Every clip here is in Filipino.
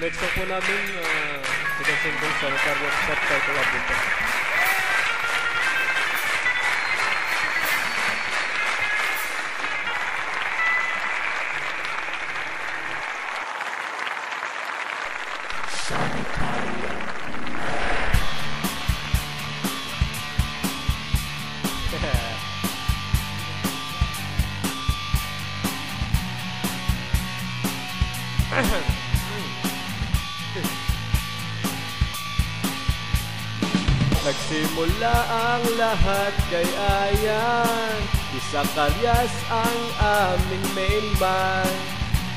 Next song po namin, sinasundong sa Rosario Subtitle of Winter. Nagsimula ang lahat kay Ayan, Isa Karyas ang aming main man.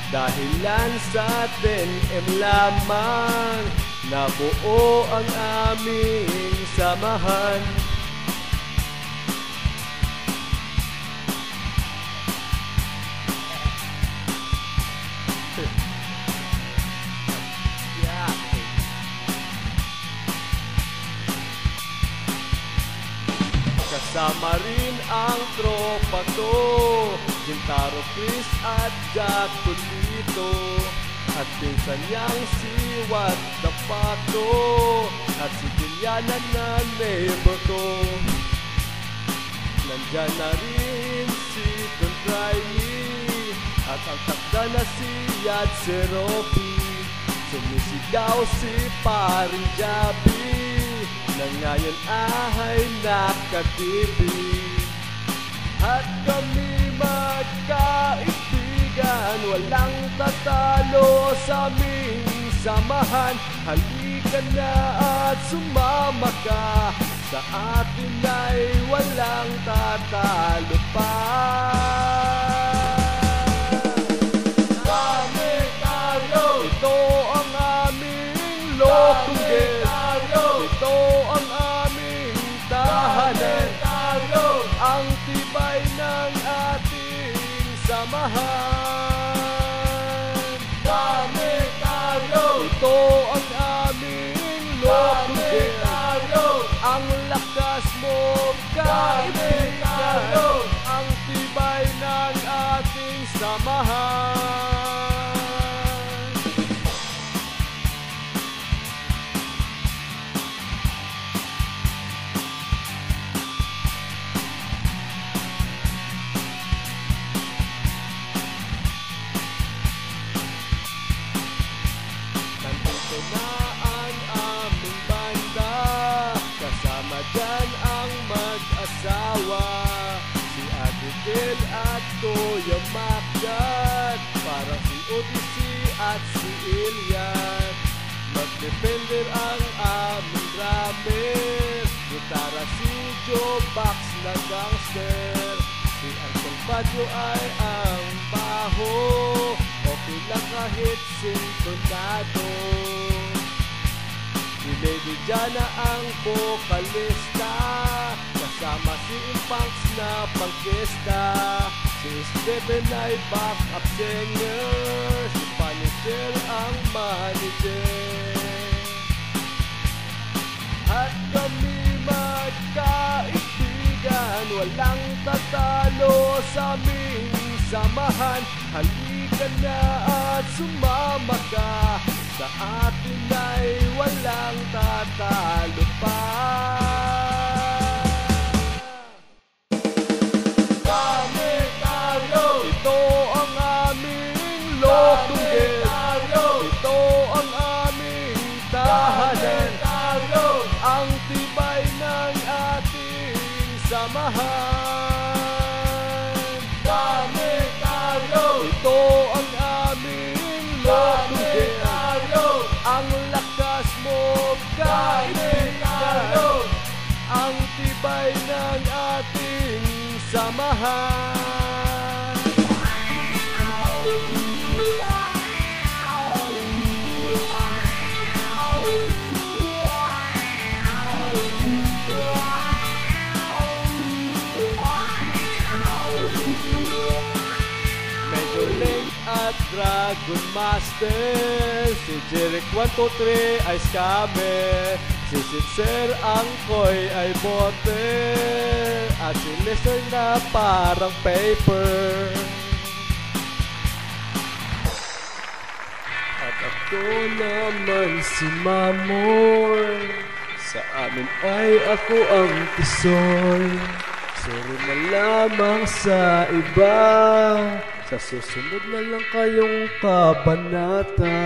Dahilan sa 10M lamang, nabuo ang aming samahan. Kasama rin ang tropa ko, Gintaro Chris at Jack Tulito, at pinsan niyang si What the Pato, at si Juliana na neighbor ko. Nandyan na rin si Don Riley, at ang takda na si Yad Seropi. Sumisigaw si Paring Jabi, na ngayon ay nakatipid. At kami magkaibigan, walang tatalo sa aming samahan. Halika na at sumama ka, sa atin ay walang tatalo pa. Kami tayo, ito ang aming lokong get. Ito ang aming tahanan, ang tibay ng ating samahan. Kami tayo, ito ang aming lokong ang lakas mo kaibigan, ang tibay ng ating samahan. Si Abigail at Kuya Macdat, parang si Odyssey at si Iliad. Mag-defender ang aming drummer, gitara si Joe Box na gangster. Si Anton Badio ay ang baho, okay lang kahit sintonado. Si Lady Jana ang vokalista, kasama si Impunks na pangkista. Si Stephen ay back-up singer, si Punisher ang manager. At kami magkaibigan, walang tatalo sa aming samahan. Halika na at sumama ka, sa atin ay walang tatalo pa. Kami tayo, ito ang aming lokong get. Ito ang aming tahanan, ang tibay ng ating samahan. Kami tayo, ito ang aming lokong get. Ang lakas mo kaibigan, ang tibay ng ating samahan. Major Link at Dragon Master, si Jeric 123 ay scammer, si Sitzer ang koy ay bote, at si Lester na parang paper. At Ako naman si Mamoy. Sa amin ay ako ang tisoy. Sorry na lamang sa iba. Sa susunod na lang kayong kabanata.